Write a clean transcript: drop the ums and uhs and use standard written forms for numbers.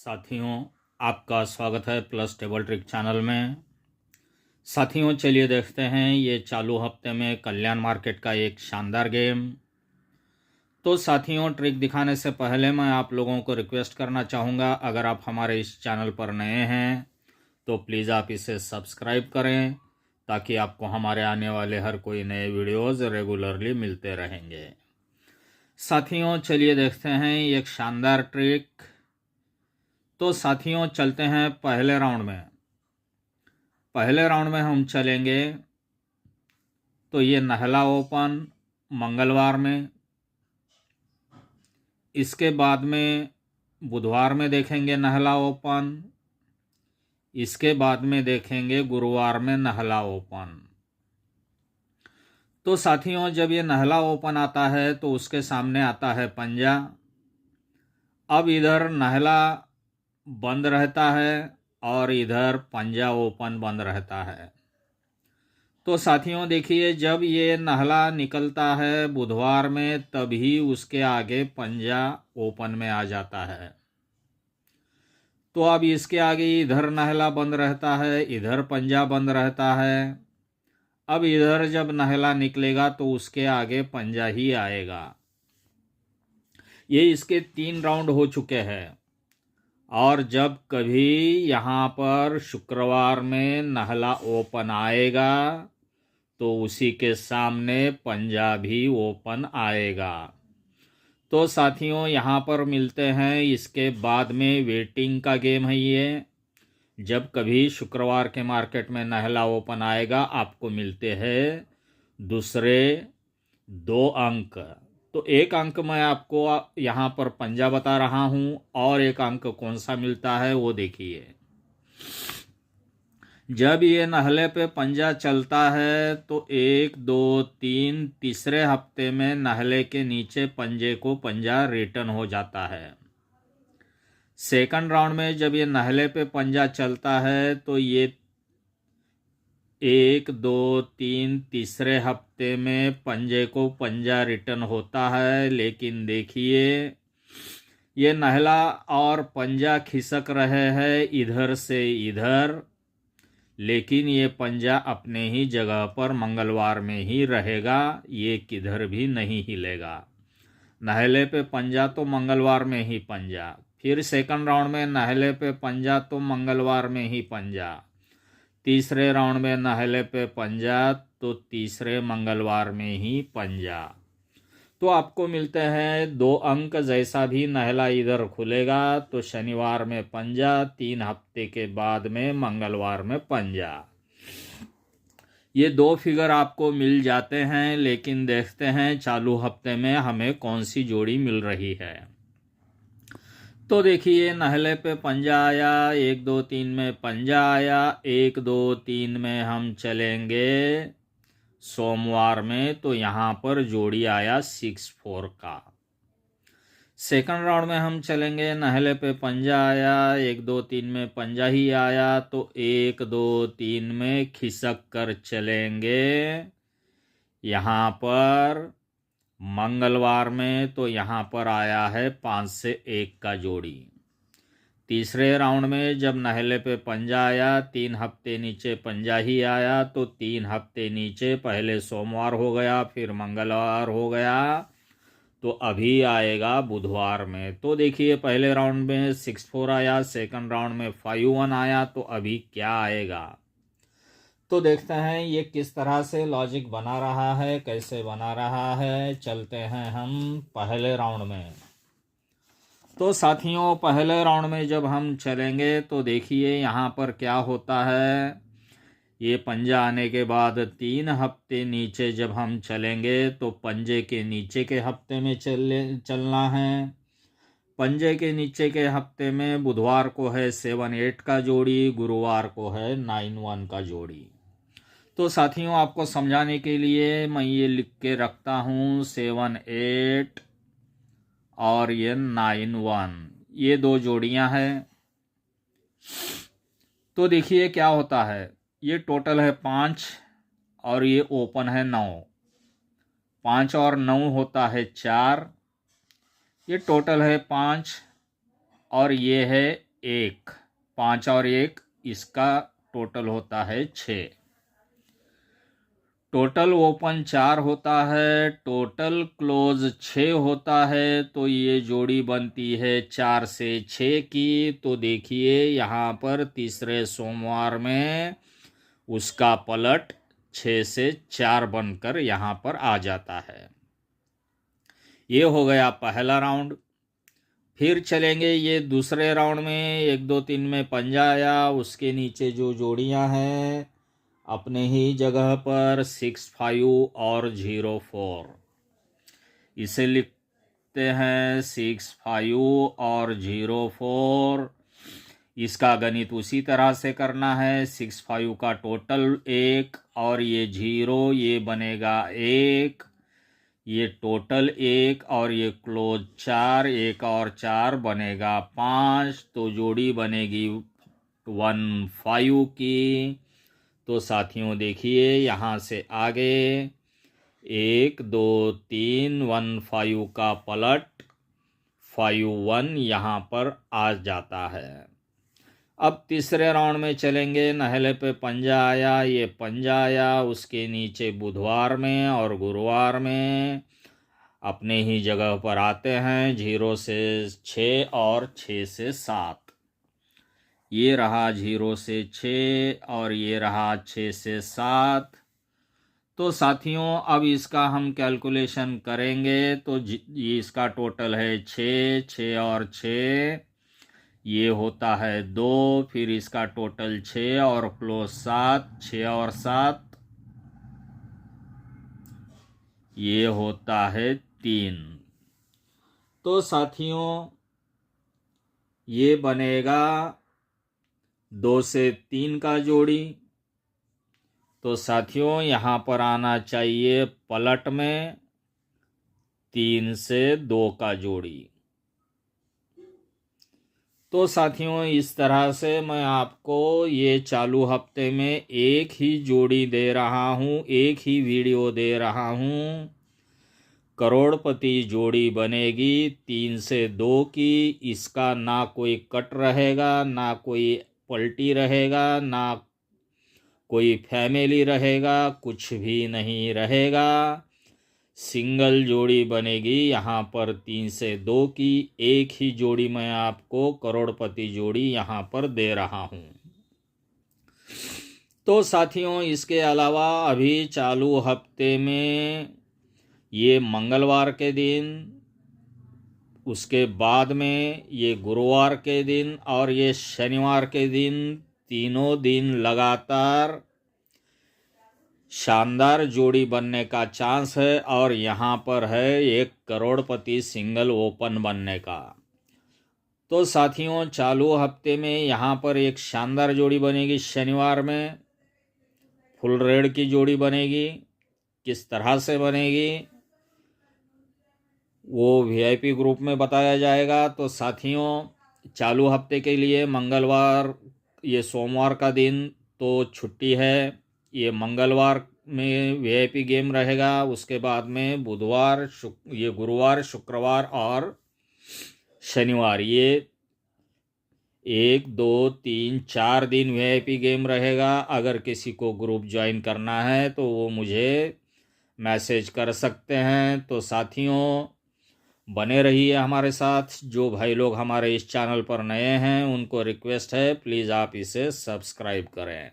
साथियों, आपका स्वागत है प्लस टेबल ट्रिक चैनल में। साथियों, चलिए देखते हैं ये चालू हफ्ते में कल्याण मार्केट का एक शानदार गेम। तो साथियों, ट्रिक दिखाने से पहले मैं आप लोगों को रिक्वेस्ट करना चाहूँगा, अगर आप हमारे इस चैनल पर नए हैं तो प्लीज़ आप इसे सब्सक्राइब करें ताकि आपको हमारे आने वाले हर कोई नए वीडियोज़ रेगुलरली मिलते रहेंगे। साथियों, चलिए देखते हैं एक शानदार ट्रिक। तो साथियों, चलते हैं पहले राउंड में। पहले राउंड में हम चलेंगे तो ये नाहला ओपन मंगलवार में, इसके बाद में बुधवार में देखेंगे नाहला ओपन, इसके बाद में देखेंगे गुरुवार में नाहला ओपन। तो साथियों, जब ये नाहला ओपन आता है तो उसके सामने आता है पंजा। अब इधर नाहला बंद रहता है और इधर पंजा ओपन बंद रहता है। तो साथियों देखिए, जब ये नाहला निकलता है बुधवार में तभी उसके आगे पंजा ओपन में आ जाता है। तो अब इसके आगे इधर नाहला बंद रहता है, इधर पंजा बंद रहता है। अब इधर जब नाहला निकलेगा तो उसके आगे पंजा ही आएगा। ये इसके 3 राउंड हो चुके हैं। और जब कभी यहाँ पर शुक्रवार में नाहला ओपन आएगा तो उसी के सामने पंजा भी ओपन आएगा। तो साथियों, यहाँ पर मिलते हैं, इसके बाद में वेटिंग का गेम है ये। जब कभी शुक्रवार के मार्केट में नाहला ओपन आएगा आपको मिलते हैं दूसरे 2 अंक। तो एक अंक मैं आपको यहाँ पर पंजा बता रहा हूँ और एक अंक कौन सा मिलता है वो देखिए। जब ये नाहले पे पंजा चलता है तो 1, 2, 3 तीसरे हफ्ते में नाहले के नीचे पंजे को पंजा रिटर्न हो जाता है। सेकंड राउंड में जब ये नाहले पे पंजा चलता है तो ये 1, 2, 3 तीसरे हफ्ते में पंजे को पंजा रिटर्न होता है। लेकिन देखिए, ये नाहला और पंजा खिसक रहे हैं इधर से इधर, लेकिन ये पंजा अपने ही जगह पर मंगलवार में ही रहेगा, ये किधर भी नहीं हिलेगा। नाहले पे पंजा तो मंगलवार में ही पंजा, फिर सेकंड राउंड में नाहले पे पंजा तो मंगलवार में ही पंजा, तीसरे राउंड में नाहले पे पंजा तो तीसरे मंगलवार में ही पंजा। तो आपको मिलते हैं 2 अंक। जैसा भी नाहला इधर खुलेगा तो शनिवार में पंजा, 3 हफ्ते के बाद में मंगलवार में पंजा। ये 2 फिगर आपको मिल जाते हैं। लेकिन देखते हैं चालू हफ्ते में हमें कौन सी जोड़ी मिल रही है। तो देखिए, नाहले पे पंजा आया, 1, 2, 3 में पंजा आया, 1, 2, 3 में हम चलेंगे सोमवार में तो यहाँ पर जोड़ी आया 6-4 का। सेकंड राउंड में हम चलेंगे, नाहले पे पंजा आया, 1, 2, 3 में पंजा ही आया तो 1, 2, 3 में खिसक कर चलेंगे यहाँ पर मंगलवार में तो यहाँ पर आया है 5 से 1 का जोड़ी। तीसरे राउंड में जब नाहले पे पंजा आया, 3 हफ्ते नीचे पंजा ही आया तो 3 हफ्ते नीचे पहले सोमवार हो गया, फिर मंगलवार हो गया, तो अभी आएगा बुधवार में। तो देखिए, पहले राउंड में 6-4 आया, सेकंड राउंड में 5-1 आया, तो अभी क्या आएगा। तो देखते हैं ये किस तरह से लॉजिक बना रहा है, कैसे बना रहा है। चलते हैं हम पहले राउंड में। तो साथियों, पहले राउंड में जब हम चलेंगे तो देखिए यहाँ पर क्या होता है। ये पंजा आने के बाद 3 हफ्ते नीचे जब हम चलेंगे तो पंजे के नीचे के हफ्ते में चलना है। पंजे के नीचे के हफ्ते में बुधवार को है 7-8 का जोड़ी, गुरुवार को है 9-1 का जोड़ी। तो साथियों, आपको समझाने के लिए मैं ये लिख के रखता हूँ 7-8 और ये 9-1, ये 2 जोड़ियां हैं। तो देखिए क्या होता है, ये टोटल है 5 और ये ओपन है 9, 5 और 9 होता है 4, ये टोटल है 5 और ये है 1, 5 और 1, इसका टोटल होता है 6। टोटल ओपन 4 होता है, टोटल क्लोज 6 होता है, तो ये जोड़ी बनती है 4 से 6 की। तो देखिए यहाँ पर तीसरे सोमवार में उसका पलट 6 से 4 बनकर यहाँ पर आ जाता है। ये हो गया पहला राउंड। फिर चलेंगे ये दूसरे राउंड में। 1 2 3 में पंजा आया, उसके नीचे जो जोड़ियां हैं अपने ही जगह पर 6 5 और 0 4, इसे लिखते हैं 6 5 और 0 4। इसका गणित उसी तरह से करना है। 6 5 का टोटल 1 और ये 0, ये बनेगा 1, ये टोटल 1 और ये क्लोज 4, 1 और 4 बनेगा 5। तो जोड़ी बनेगी 1 5 की। तो साथियों देखिए यहाँ से आगे 1 2 3 1 5 का पलट 5 1 यहाँ पर आ जाता है। अब तीसरे राउंड में चलेंगे। नहले पे पंजा आया, ये पंजा आया, उसके नीचे बुधवार में और गुरुवार में अपने ही जगह पर आते हैं 0 से 6 और 6 से 7। ये रहा 0 से 6 और ये रहा 6 से 7। तो साथियों अब इसका हम कैलकुलेशन करेंगे तो ये इसका टोटल है 6 6 और 6, ये होता है 2। फिर इसका टोटल 6 और क्लोज 7, 6 और 7, ये होता है 3। तो साथियों ये बनेगा 2 से 3 का जोड़ी। तो साथियों यहाँ पर आना चाहिए पलट में 3 से 2 का जोड़ी। तो साथियों इस तरह से मैं आपको ये चालू हफ्ते में एक ही जोड़ी दे रहा हूँ, एक ही वीडियो दे रहा हूँ। करोड़पति जोड़ी बनेगी 3 से 2 की। इसका ना कोई कट रहेगा, ना कोई पलटी रहेगा, ना कोई फैमिली रहेगा, कुछ भी नहीं रहेगा। सिंगल जोड़ी बनेगी यहाँ पर 3 से 2 की। एक ही जोड़ी मैं आपको करोड़पति जोड़ी यहाँ पर दे रहा हूँ। तो साथियों इसके अलावा अभी चालू हफ्ते में ये मंगलवार के दिन, उसके बाद में ये गुरुवार के दिन और ये शनिवार के दिन, तीनों दिन लगातार शानदार जोड़ी बनने का चांस है। और यहाँ पर है 1 करोड़पति सिंगल ओपन बनने का। तो साथियों चालू हफ्ते में यहाँ पर एक शानदार जोड़ी बनेगी। शनिवार में फुल रेड की जोड़ी बनेगी। किस तरह से बनेगी वो VIP ग्रुप में बताया जाएगा। तो साथियों चालू हफ्ते के लिए मंगलवार, ये सोमवार का दिन तो छुट्टी है, ये मंगलवार में VIP गेम रहेगा। उसके बाद में बुधवार, ये गुरुवार, शुक्रवार और शनिवार, ये 1 2 3 4 दिन VIP गेम रहेगा। अगर किसी को ग्रुप ज्वाइन करना है तो वो मुझे मैसेज कर सकते हैं। तो साथियों बने रहिए हमारे साथ। जो भाई लोग हमारे इस चैनल पर नए हैं उनको रिक्वेस्ट है प्लीज़ आप इसे सब्सक्राइब करें।